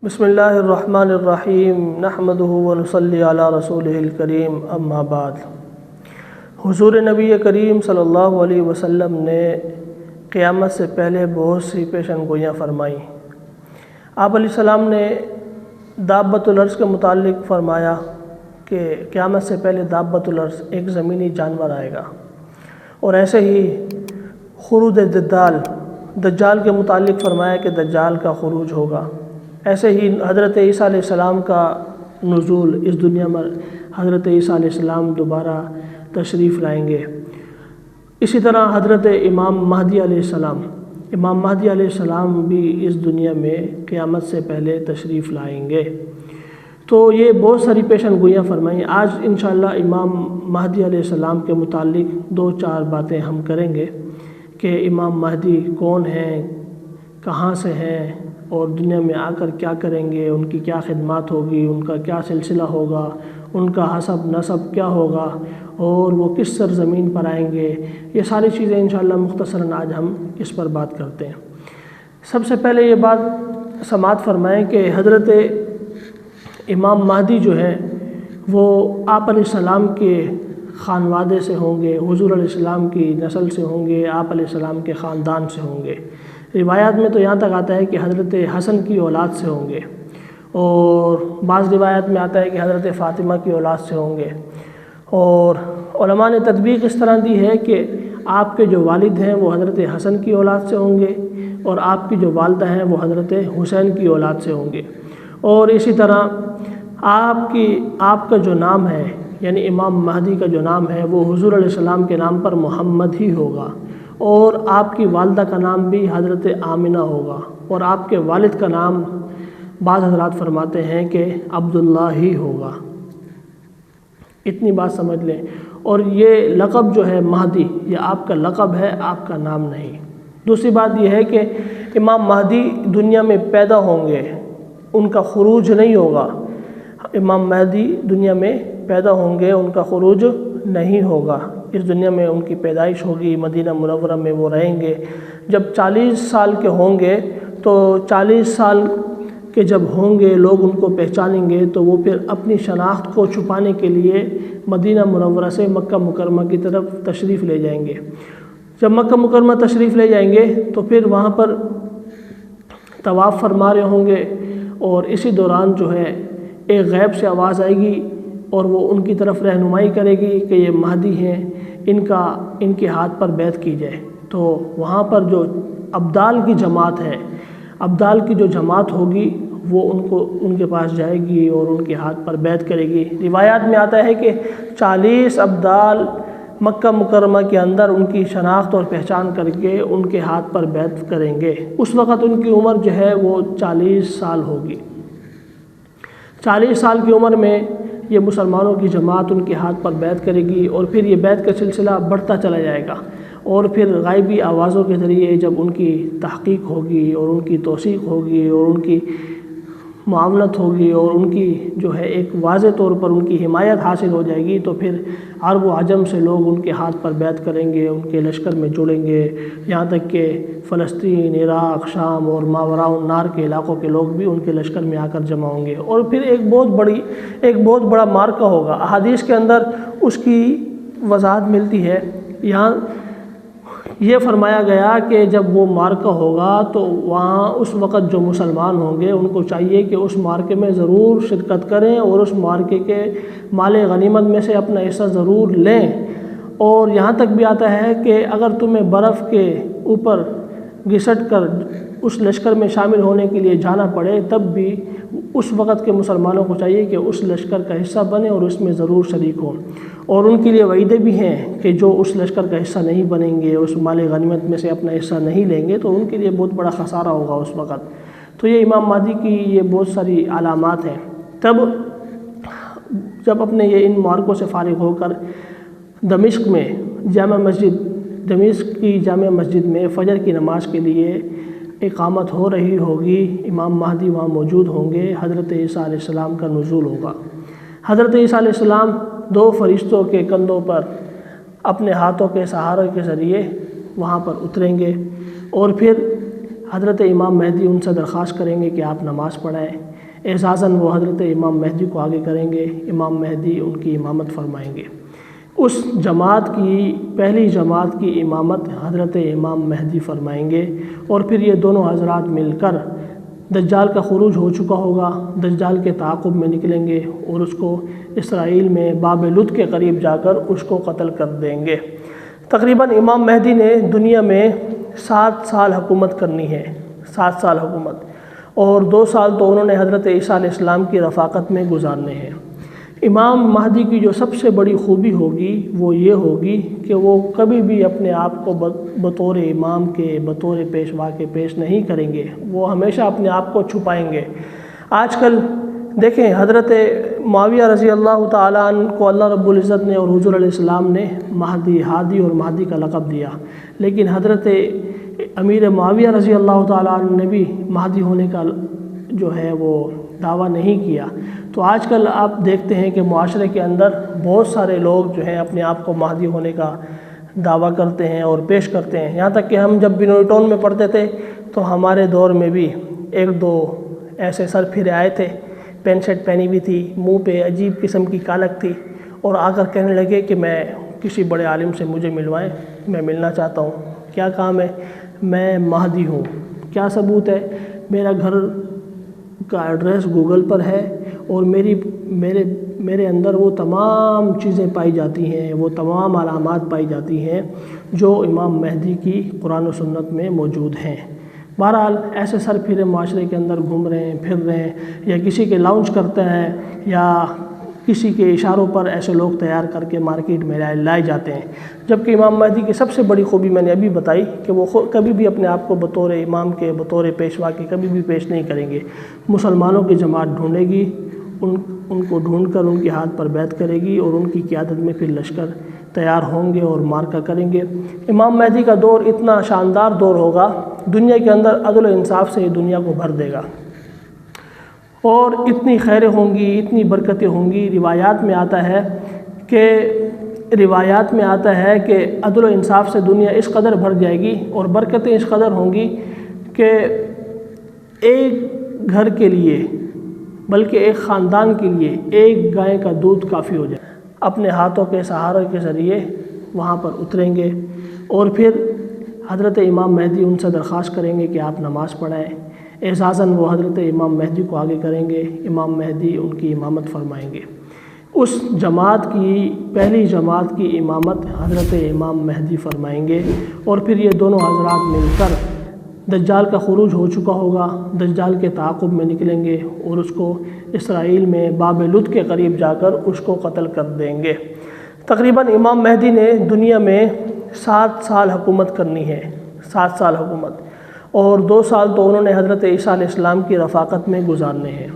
بسم اللہ الرحمن الرحیم نحمدہ ونصلی علی رسولہ الکریم اما بعد۔ حضور نبی کریم صلی اللہ علیہ وسلم نے قیامت سے پہلے بہت سی پیشن گوئیاں فرمائیں۔ آپ علیہ السلام نے دابۃ الارض کے متعلق فرمایا کہ قیامت سے پہلے دابۃ الارض ایک زمینی جانور آئے گا، اور ایسے ہی خروج دجال کے متعلق فرمایا کہ دجال کا خروج ہوگا۔ ایسے ہی حضرت عیسیٰ علیہ السلام کا نزول، اس دنیا میں حضرت عیسیٰ علیہ السلام دوبارہ تشریف لائیں گے۔ اسی طرح حضرت امام مہدی علیہ السلام بھی اس دنیا میں قیامت سے پہلے تشریف لائیں گے۔ تو یہ بہت ساری پیشن گوئیاں فرمائیں۔ آج انشاءاللہ امام مہدی علیہ السلام کے متعلق 2-4 باتیں ہم کریں گے کہ امام مہدی کون ہیں، کہاں سے ہیں، اور دنیا میں آ کر کیا کریں گے، ان کی کیا خدمات ہوگی، ان کا کیا سلسلہ ہوگا، ان کا حسب نسب کیا ہوگا، اور وہ کس سرزمین پر آئیں گے۔ یہ ساری چیزیں انشاءاللہ مختصراً آج ہم اس پر بات کرتے ہیں۔ سب سے پہلے یہ بات سماعت فرمائیں کہ حضرت امام مہدی جو ہے وہ آپ علیہ السلام کے خانوادے سے ہوں گے، حضور علیہ السلام کی نسل سے ہوں گے، آپ علیہ السلام کے خاندان سے ہوں گے۔ روایات میں تو یہاں تک آتا ہے کہ حضرت حسن کی اولاد سے ہوں گے، اور بعض روایات میں آتا ہے کہ حضرت فاطمہ کی اولاد سے ہوں گے۔ اور علماء نے تطبیق اس طرح دی ہے کہ آپ کے جو والد ہیں وہ حضرت حسن کی اولاد سے ہوں گے، اور آپ کی جو والدہ ہیں وہ حضرت حسین کی اولاد سے ہوں گے۔ اور اسی طرح آپ کا جو نام ہے، یعنی امام مہدی کا جو نام ہے وہ حضور علیہ السلام کے نام پر محمد ہی ہوگا، اور آپ کی والدہ کا نام بھی حضرت آمنہ ہوگا، اور آپ کے والد کا نام بعض حضرات فرماتے ہیں کہ عبداللہ ہی ہوگا۔ اتنی بات سمجھ لیں۔ اور یہ لقب جو ہے مہدی، یہ آپ کا لقب ہے، آپ کا نام نہیں۔ دوسری بات یہ ہے کہ امام مہدی دنیا میں پیدا ہوں گے، ان کا خروج نہیں ہوگا۔ امام مہدی دنیا میں پیدا ہوں گے، ان کا خروج نہیں ہوگا۔ اس دنیا میں ان کی پیدائش ہوگی، مدینہ منورہ میں وہ رہیں گے۔ جب 40 سال کے ہوں گے تو 40 سال کے جب ہوں گے لوگ ان کو پہچانیں گے، تو وہ پھر اپنی شناخت کو چھپانے کے لیے مدینہ منورہ سے مکہ مکرمہ کی طرف تشریف لے جائیں گے۔ جب مکہ مکرمہ تشریف لے جائیں گے تو پھر وہاں پر طواف فرما رہے ہوں گے، اور اسی دوران جو ہے ایک غیب سے آواز آئے گی، اور وہ ان کی طرف رہنمائی کرے گی کہ یہ مہدی ہیں، ان کے ہاتھ پر بیعت کی جائے۔ تو وہاں پر جو ابدال کی جماعت ہے، ابدال کی جو جماعت ہوگی وہ ان کے پاس جائے گی اور ان کے ہاتھ پر بیعت کرے گی۔ روایات میں آتا ہے کہ 40 ابدال مکہ مکرمہ کے اندر ان کی شناخت اور پہچان کر کے ان کے ہاتھ پر بیعت کریں گے۔ اس وقت ان کی عمر جو ہے وہ 40 سال ہوگی۔ 40 سال کی عمر میں یہ مسلمانوں کی جماعت ان کے ہاتھ پر بیعت کرے گی، اور پھر یہ بیعت کا سلسلہ بڑھتا چلا جائے گا، اور پھر غائبی آوازوں کے ذریعے جب ان کی تحقیق ہوگی اور ان کی توثیق ہوگی اور ان کی معاونت ہوگی اور ان کی جو ہے ایک واضح طور پر ان کی حمایت حاصل ہو جائے گی، تو پھر عرب و عجم سے لوگ ان کے ہاتھ پر بیعت کریں گے، ان کے لشکر میں جڑیں گے، یہاں تک کہ فلسطین، عراق، شام اور ماوراء النہر کے علاقوں کے لوگ بھی ان کے لشکر میں آ کر جمع ہوں گے، اور پھر ایک بہت بڑا معرکہ ہوگا۔ احادیث کے اندر اس کی وضاحت ملتی ہے۔ یہاں یہ فرمایا گیا کہ جب وہ معرکہ ہوگا تو وہاں اس وقت جو مسلمان ہوں گے ان کو چاہیے کہ اس معرکے میں ضرور شرکت کریں، اور اس معرکے کے مال غنیمت میں سے اپنا حصہ ضرور لیں۔ اور یہاں تک بھی آتا ہے کہ اگر تمہیں برف کے اوپر گھسٹ کر اس لشکر میں شامل ہونے کے لیے جانا پڑے، تب بھی اس وقت کے مسلمانوں کو چاہیے کہ اس لشکر کا حصہ بنیں اور اس میں ضرور شریک ہوں۔ اور ان کے لیے وعیدے بھی ہیں کہ جو اس لشکر کا حصہ نہیں بنیں گے، اس مال غنیمت میں سے اپنا حصہ نہیں لیں گے، تو ان کے لیے بہت بڑا خسارہ ہوگا اس وقت۔ تو یہ امام مہدی کی یہ بہت ساری علامات ہیں۔ تب جب اپنے یہ ان معرکوں سے فارغ ہو کر دمشق کی جامع مسجد میں فجر کی نماز کے لیے اقامت ہو رہی ہوگی، امام مہدی وہاں موجود ہوں گے، حضرت عیسیٰ علیہ السلام کا نزول ہوگا۔ حضرت عیسیٰ علیہ السلام 2 فرشتوں کے کندھوں پر اپنے ہاتھوں کے سہارے کے ذریعے وہاں پر اتریں گے، اور پھر حضرت امام مہدی ان سے درخواست کریں گے کہ آپ نماز پڑھائیں۔ اعزازاً وہ حضرت امام مہدی کو آگے کریں گے، امام مہدی ان کی امامت فرمائیں گے۔ اس جماعت کی پہلی جماعت کی امامت حضرت امام مہدی فرمائیں گے، اور پھر یہ دونوں حضرات مل کر دجال کا خروج ہو چکا ہوگا، دجال کے تعاقب میں نکلیں گے اور اس کو اسرائیل میں باب لد کے قریب جا کر اس کو قتل کر دیں گے۔ تقریباً امام مہدی نے دنیا میں 7 سال حکومت کرنی ہے، 7 سال حکومت، اور 2 سال تو انہوں نے حضرت عیسیٰ علیہ السلام کی رفاقت میں گزارنے ہیں۔ امام مہدی کی جو سب سے بڑی خوبی ہوگی وہ یہ ہوگی کہ وہ کبھی بھی اپنے آپ کو بطور امام کے، بطور پیشوا کے پیش نہیں کریں گے، وہ ہمیشہ اپنے آپ کو چھپائیں گے۔ آج کل دیکھیں، حضرت معاویہ رضی اللہ تعالیٰ عنہ کو اللہ رب العزت نے اور حضور علیہ السلام نے مہدی، ہادی اور مہدی کا لقب دیا، لیکن حضرت امیر معاویہ رضی اللہ تعالیٰ عنہ نے بھی مہدی ہونے کا جو ہے وہ دعویٰ نہیں کیا۔ تو آج کل آپ دیکھتے ہیں کہ معاشرے کے اندر بہت سارے لوگ جو ہیں اپنے آپ کو مہدی ہونے کا دعویٰ کرتے ہیں اور پیش کرتے ہیں، یہاں تک کہ ہم جب بنوئی ٹاؤن میں پڑھتے تھے تو ہمارے دور میں بھی 1-2 ایسے سر پھرے آئے تھے، پینٹ شرٹ پہنی ہوئی تھی، منہ پہ عجیب قسم کی کالک تھی، اور آ کر کہنے لگے کہ میں کسی بڑے عالم سے مجھے ملوائیں، میں ملنا چاہتا ہوں۔ کیا کام ہے؟ میں مہدی ہوں۔ کیا ثبوت ہے؟ میرا گھر کا ایڈریس گوگل پر ہے، اور میرے اندر وہ تمام چیزیں پائی جاتی ہیں، وہ تمام علامات پائی جاتی ہیں جو امام مہدی کی قرآن و سنت میں موجود ہیں۔ بہرحال ایسے سر پھرے معاشرے کے اندر گھوم رہے ہیں، پھر رہے ہیں، یا کسی کے لانچ کرتے ہیں، یا کسی کے اشاروں پر ایسے لوگ تیار کر کے مارکیٹ میں لائے جاتے ہیں، جبکہ امام مہدی کی سب سے بڑی خوبی میں نے ابھی بتائی کہ وہ کبھی بھی اپنے آپ کو بطور امام کے، بطور پیشوا کے کبھی بھی پیش نہیں کریں گے۔ مسلمانوں کی جماعت ڈھونڈے گی، ان کو ڈھونڈ کر ان کے ہاتھ پر بیعت کرے گی، اور ان کی قیادت میں پھر لشکر تیار ہوں گے اور مارکا کریں گے۔ امام مہدی کا دور اتنا شاندار دور ہوگا، دنیا کے اندر عدل و انصاف سے یہ دنیا کو بھر دے گا، اور اتنی خیریں ہوں گی، اتنی برکتیں ہوں گی۔ روایات میں آتا ہے کہ عدل و انصاف سے دنیا اس قدر بھر جائے گی اور برکتیں اس قدر ہوں گی کہ ایک گھر کے لیے، بلکہ ایک خاندان کے لیے ایک گائے کا دودھ کافی ہو جائے۔ اپنے ہاتھوں کے سہارے کے ذریعے وہاں پر اتریں گے، اور پھر حضرت امام مہدی ان سے درخواست کریں گے کہ آپ نماز پڑھائیں۔ اعزازاً وہ حضرت امام مہدی کو آگے کریں گے، امام مہدی ان کی امامت فرمائیں گے۔ اس جماعت کی پہلی جماعت کی امامت حضرت امام مہدی فرمائیں گے، اور پھر یہ دونوں حضرات مل کر دجال کا خروج ہو چکا ہوگا، دجال کے تعاقب میں نکلیں گے اور اس کو اسرائیل میں باب لد کے قریب جا کر اس کو قتل کر دیں گے۔ تقریباً امام مہدی نے دنیا میں 7 سال حکومت کرنی ہے، 7 سال حکومت، اور 2 سال تو انہوں نے حضرت عیسیٰ علیہ السلام کی رفاقت میں گزارنے ہیں۔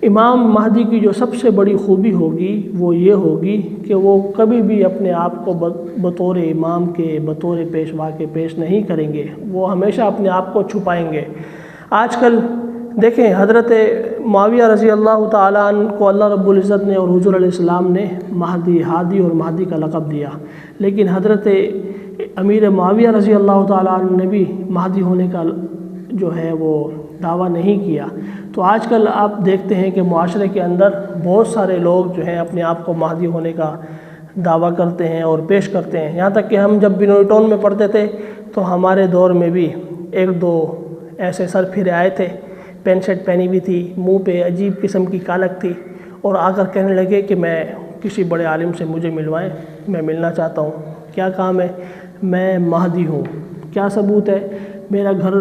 امام مہدی کی جو سب سے بڑی خوبی ہوگی وہ یہ ہوگی کہ وہ کبھی بھی اپنے آپ کو بطور امام کے، بطور پیشوا کے پیش نہیں کریں گے، وہ ہمیشہ اپنے آپ کو چھپائیں گے۔ آج کل دیکھیں، حضرت معاویہ رضی اللہ تعالیٰ عنہ کو اللہ رب العزت نے اور حضور علیہ السلام نے مہدی، ہادی اور مہدی کا لقب دیا، لیکن حضرت امیر معاویہ رضی اللہ تعالیٰ عنہ نے بھی مہدی ہونے کا جو ہے وہ دعویٰ نہیں کیا۔ تو آج کل آپ دیکھتے ہیں کہ معاشرے کے اندر بہت سارے لوگ جو ہیں اپنے آپ کو مہدی ہونے کا دعویٰ کرتے ہیں اور پیش کرتے ہیں، یہاں تک کہ ہم جب بنوئی ٹاؤن میں پڑھتے تھے تو ہمارے دور میں بھی 1-2 ایسے سر پھرے آئے تھے، پینٹ شرٹ پہنی ہوئی تھی، منہ پہ عجیب قسم کی کالک تھی، اور آ کر کہنے لگے کہ میں کسی بڑے عالم سے مجھے ملوائیں، میں ملنا چاہتا ہوں۔ کیا کام ہے؟ میں مہدی ہوں۔ کیا ثبوت ہے؟ میرا گھر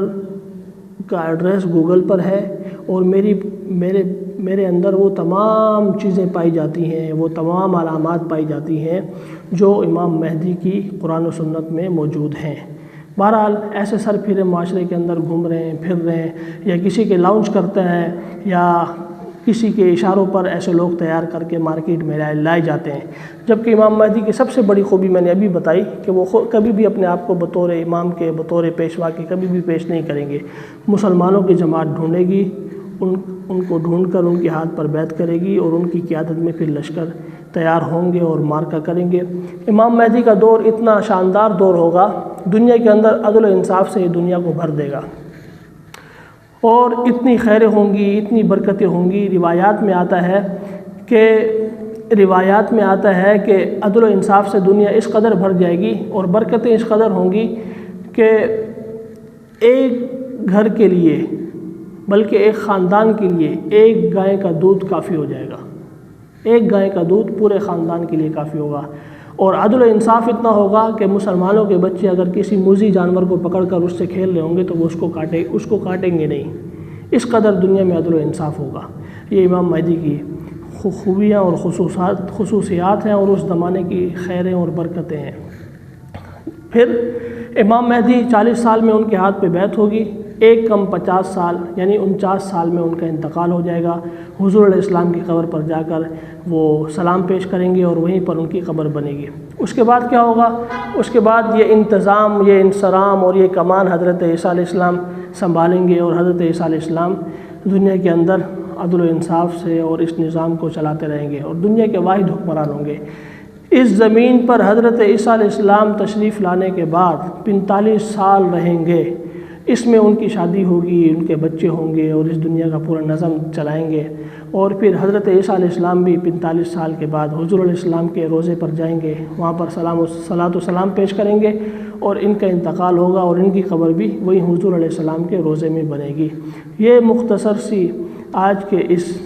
کا ایڈریس گوگل پر ہے، اور میرے اندر وہ تمام چیزیں پائی جاتی ہیں، وہ تمام علامات پائی جاتی ہیں جو امام مہدی کی قرآن و سنت میں موجود ہیں۔ بہرحال ایسے سر پھرے معاشرے کے اندر گھوم رہے ہیں، پھر رہے ہیں، یا کسی کے لانچ کرتے ہیں، یا کسی کے اشاروں پر ایسے لوگ تیار کر کے مارکیٹ میں لائے جاتے ہیں، جبکہ امام مہدی کی سب سے بڑی خوبی میں نے ابھی بتائی کہ وہ کبھی بھی اپنے آپ کو بطور امام کے، بطور پیشوا کے کبھی بھی پیش نہیں کریں گے۔ مسلمانوں کی جماعت ڈھونڈے گی، ان کو ڈھونڈ کر ان کے ہاتھ پر بیعت کرے گی، اور ان کی قیادت میں پھر لشکر تیار ہوں گے اور مارکا کریں گے۔ امام مہدی کا دور اتنا شاندار دور ہوگا، دنیا کے اندر عدل و انصاف سے یہ دنیا کو بھر دے گا۔ اور اتنی خیریں ہوں گی، اتنی برکتیں ہوں گی۔ روایات میں آتا ہے کہ عدل و انصاف سے دنیا اس قدر بھر جائے گی اور برکتیں اس قدر ہوں گی کہ ایک گھر کے لیے، بلکہ ایک خاندان کے لیے ایک گائے کا دودھ کافی ہو جائے گا۔ ایک گائے کا دودھ پورے خاندان کے لیے کافی ہوگا۔ اور عدل و انصاف اتنا ہوگا کہ مسلمانوں کے بچے اگر کسی موذی جانور کو پکڑ کر اس سے کھیل رہے ہوں گے تو وہ اس کو کاٹیں گے نہیں۔ اس قدر دنیا میں عدل و انصاف ہوگا۔ یہ امام مہدی کی خوبیاں اور خصوصیات ہیں اور اس زمانے کی خیریں اور برکتیں ہیں۔ پھر امام مہدی 40 سال میں ان کے ہاتھ پہ بیعت ہوگی، ایک کم 50 سال یعنی 49 سال میں ان کا انتقال ہو جائے گا۔ حضور علیہ السلام کی قبر پر جا کر وہ سلام پیش کریں گے اور وہیں پر ان کی قبر بنے گی۔ اس کے بعد کیا ہوگا؟ اس کے بعد یہ انتظام، یہ انصرام اور یہ کمان حضرت عیسیٰ علیہ السلام سنبھالیں گے، اور حضرت عیسیٰ علیہ السلام دنیا کے اندر عدل و انصاف سے اور اس نظام کو چلاتے رہیں گے اور دنیا کے واحد حکمران ہوں گے۔ اس زمین پر حضرت عیسیٰ علیہ السلام تشریف لانے کے بعد 45 سال رہیں گے۔ اس میں ان کی شادی ہوگی، ان کے بچے ہوں گے اور اس دنیا کا پورا نظم چلائیں گے۔ اور پھر حضرت عیسیٰ علیہ السلام بھی 45 سال کے بعد حضور علیہ السلام کے روضے پر جائیں گے، وہاں پر صلاۃ و سلام پیش کریں گے اور ان کا انتقال ہوگا اور ان کی قبر بھی وہی حضور علیہ السلام کے روضے میں بنے گی۔ یہ مختصر سی آج کے اس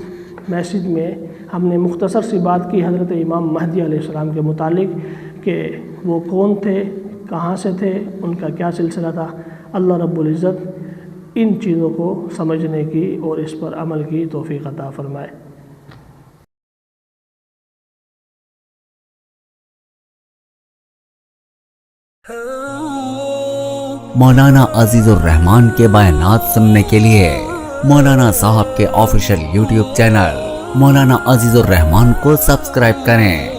میسج میں ہم نے مختصر سی بات کی حضرت امام مہدی علیہ السلام کے متعلق کہ وہ کون تھے، کہاں سے تھے، ان کا کیا سلسلہ تھا۔ اللہ رب العزت ان چیزوں کو سمجھنے کی اور اس پر عمل کی توفیق عطا فرمائے۔ مولانا عزیز الرحمان کے بیانات سننے کے لیے مولانا صاحب کے آفیشیل یوٹیوب چینل مولانا عزیز الرحمان کو سبسکرائب کریں۔